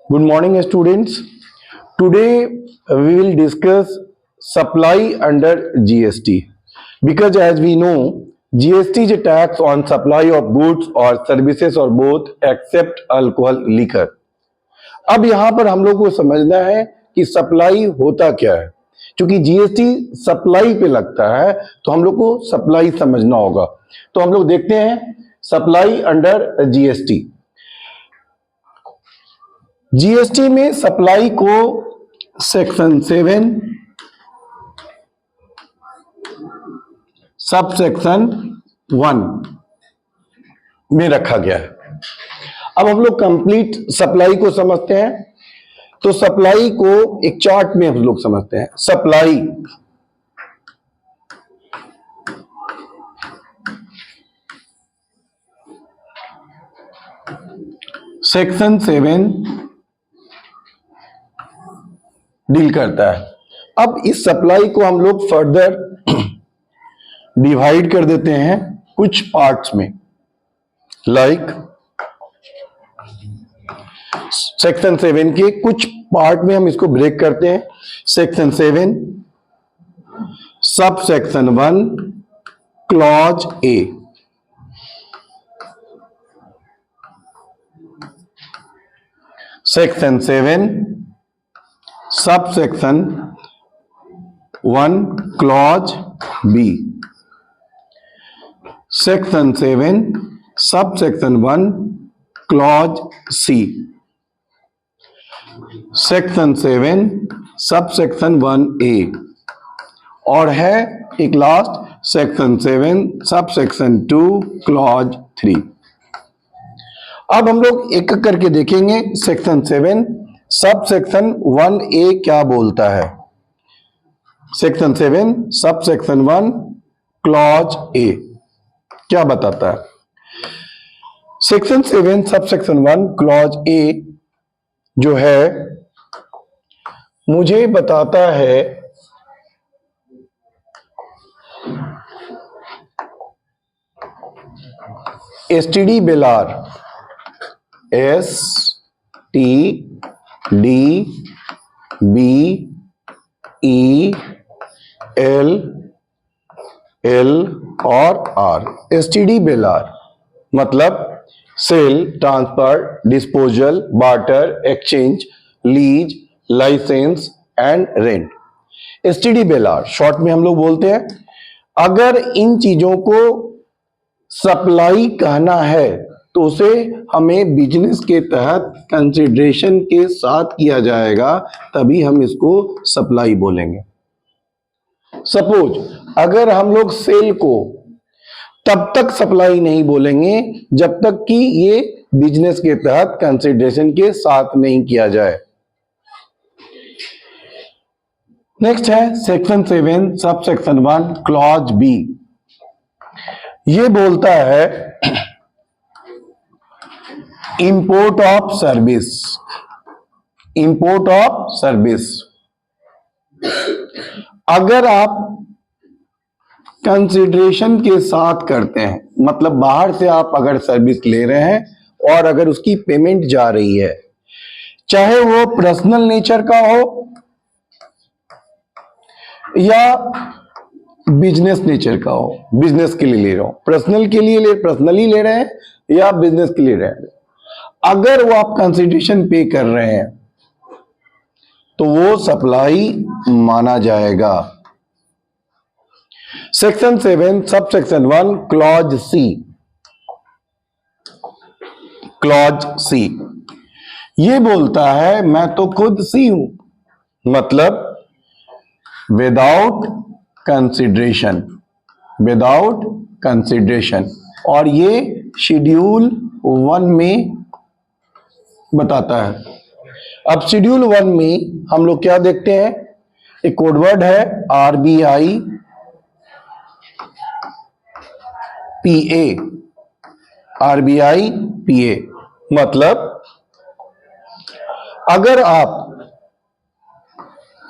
Good morning, students. Today we will discuss supply under GST because, as we know, GST is a tax on supply of goods or services or both except alcohol liquor. अब यहाँ पर हम लोग को समझना है कि supply होता क्या है। क्योंकि जीएसटी सप्लाई पे लगता है तो हम लोग को सप्लाई समझना होगा। तो हम लोग देखते हैं सप्लाई अंडर जीएसटी। जीएसटी में सप्लाई को सेक्शन 7 सब सेक्शन 1 में रखा गया है। अब हम लोग कंप्लीट सप्लाई को समझते हैं। तो सप्लाई को एक चार्ट में हम लोग समझते हैं। सप्लाई सेक्शन 7 डील करता है। अब इस सप्लाई को हम लोग फर्दर डिवाइड कर देते हैं कुछ पार्ट्स में। लाइक सेक्शन 7 के कुछ पार्ट में हम इसको ब्रेक करते हैं। Section 7 sub section 1 clause A. Section 7 sub section 1 clause B. Section 7 sub section 1 clause C. Section 7 sub section 1A और है एक last section 7 sub section 2 clause 3। अब हम लोग एक एक करके देखेंगे। सेक्शन 7 सब सेक्शन 1A क्या बोलता है। Section 7 sub section 1 clause A क्या बताता है। Section 7 sub section 1 clause A जो है मुझे बताता है एसटीडी बेलार STDBEL और R। एसटीडी बेलार मतलब sale, transfer, disposal, barter, exchange, lease, licence and rent. STD बेलार शॉर्ट में हम लोग बोलते हैं। अगर इन चीजों को सप्लाई कहना है तो उसे हमें बिजनेस के तहत कंसिडरेशन के साथ किया जाएगा, तभी हम इसको सप्लाई बोलेंगे। सपोज अगर हम लोग सेल को तब तक सप्लाई नहीं बोलेंगे जब तक कि ये बिजनेस के तहत कंसिडरेशन के साथ नहीं किया जाए। नेक्स्ट है section 7 sub section 1 clause B. ये बोलता है import of service. Import of service अगर आप कंसिडरेशन के साथ करते हैं, मतलब बाहर से आप अगर सर्विस ले रहे हैं और अगर उसकी पेमेंट जा रही है, चाहे वो पर्सनल नेचर का हो या बिजनेस नेचर का हो, बिजनेस के लिए ले रहा हो, पर्सनल के लिए पर्सनली ले रहे हैं या बिजनेस के लिए ले रहे हैं, अगर वो आप कंसिडरेशन पे कर रहे हैं तो वो सप्लाई माना जाएगा। Section 7 sub section 1 clause C. Clause C ये बोलता है मैं तो खुद सी हूं, मतलब विदाउट कंसिडरेशन। विदाउट कंसिडरेशन और ये शेड्यूल 1 में बताता है। अब शेड्यूल 1 में हम लोग क्या देखते हैं, एक कोडवर्ड है RBI PA। RBI PA मतलब अगर आप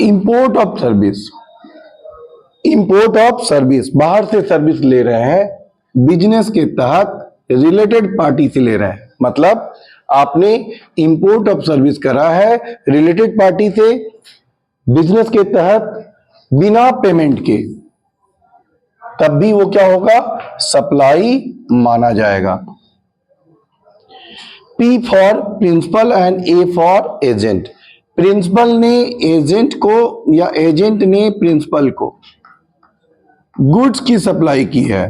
इंपोर्ट ऑफ सर्विस बाहर से सर्विस ले रहे हैं, बिजनेस के तहत रिलेटेड पार्टी से ले रहे हैं, मतलब आपने इंपोर्ट ऑफ सर्विस करा है रिलेटेड पार्टी से बिजनेस के तहत बिना पेमेंट के, तब भी वो क्या होगा, सप्लाई माना जाएगा। P for principal and A for agent. Principal ने एजेंट को या एजेंट ने प्रिंसिपल को गुड्स की सप्लाई की है,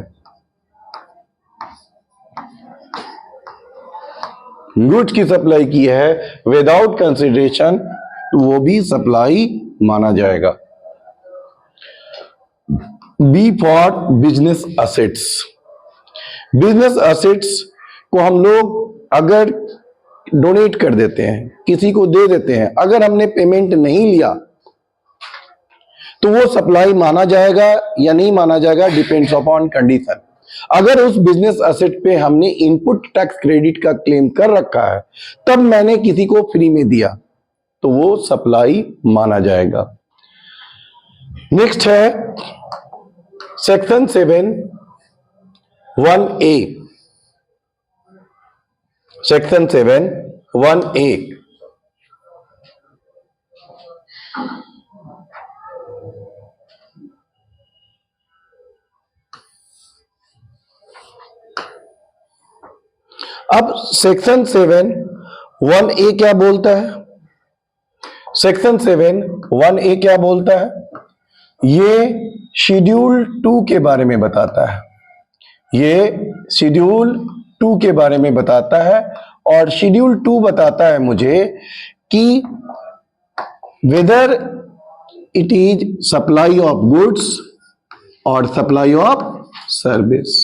गुड्स की सप्लाई की है विदाउट कंसिडरेशन, तो वो भी सप्लाई माना जाएगा। B for business assets. Business assets को हम लोग अगर डोनेट कर देते हैं, किसी को दे देते हैं, अगर हमने पेमेंट नहीं लिया तो वो सप्लाई माना जाएगा या नहीं माना जाएगा, डिपेंड्स अपॉन कंडीशन। अगर उस बिजनेस असेट पे हमने इनपुट टैक्स क्रेडिट का क्लेम कर रखा है, तब मैंने किसी को फ्री में दिया, तो वो सप्लाई माना जाएगा। नेक्स्ट है सेक्शन 7 1A। Section 7 1A। अब सेक्शन 7 1A क्या बोलता है? सेक्शन 7 1A क्या बोलता है? ये शेड्यूल 2 के बारे में बताता है। ये शेड्यूल 2 के बारे में बताता है, और शेड्यूल 2 बताता है मुझे कि whether it is supply of goods और supply of service.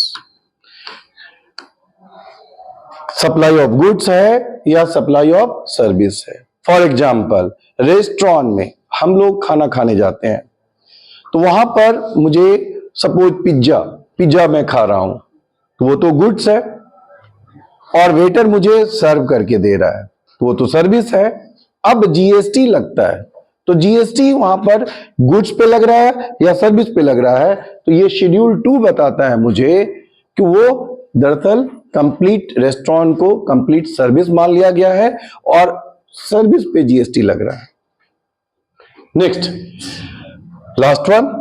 Supply of goods है या सप्लाई ऑफ सर्विस है। फॉर एग्जाम्पल, रेस्टोरेंट में हम लोग खाना खाने जाते हैं, तो वहां पर मुझे सपोज पिज्जा मैं खा रहा हूं, तो वो तो गुड्स है, और वेटर मुझे सर्व करके दे रहा है, तो वो तो सर्विस है। अब जीएसटी लगता है, तो जीएसटी वहां पर गुड्स पे लग रहा है या सर्विस पे लग रहा है, तो ये शेड्यूल 2 बताता है मुझे कि वो दरअसल कंप्लीट रेस्टोरेंट को कंप्लीट सर्विस मान लिया गया है और सर्विस पे जीएसटी लग रहा है। Next, last one,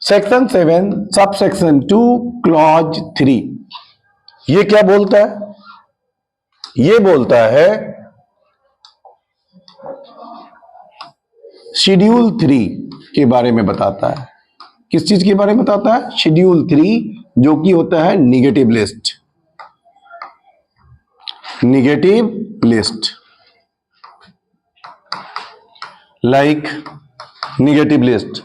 section 7 sub section 2 clause 3। ये क्या बोलता है? ये बोलता है शेड्यूल 3 के बारे में बताता है। किस चीज के बारे में बताता है? शेड्यूल 3, जो कि होता है negative list. Negative list, like negative list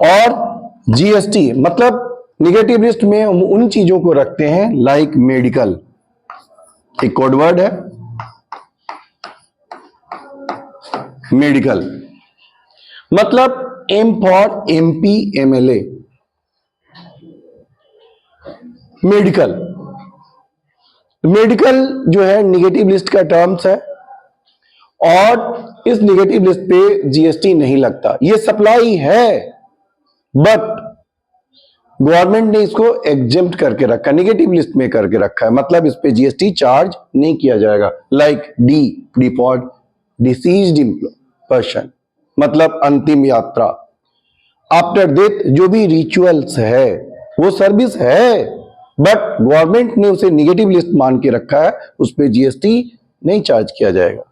और जीएसटी, मतलब निगेटिव लिस्ट में हम उन चीजों को रखते हैं लाइक मेडिकल, एक कोड वर्ड है मेडिकल, मतलब M for MP MLA, medical. Medical जो है निगेटिव लिस्ट का टर्म्स है, और इस निगेटिव लिस्ट पे जीएसटी नहीं लगता। ये सप्लाई है, बट गवर्नमेंट ने इसको एग्जेम्प्ट करके रखा, निगेटिव लिस्ट में करके रखा है, मतलब इस पे जीएसटी चार्ज नहीं किया जाएगा। Like D for deceased person, मतलब अंतिम यात्रा। आफ्टर डेथ जो भी रिचुअल्स है वो सर्विस है, बट गवर्नमेंट ने उसे निगेटिव लिस्ट मान के रखा है, उस पे जीएसटी नहीं चार्ज किया जाएगा।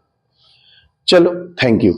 चलो, थैंक यू।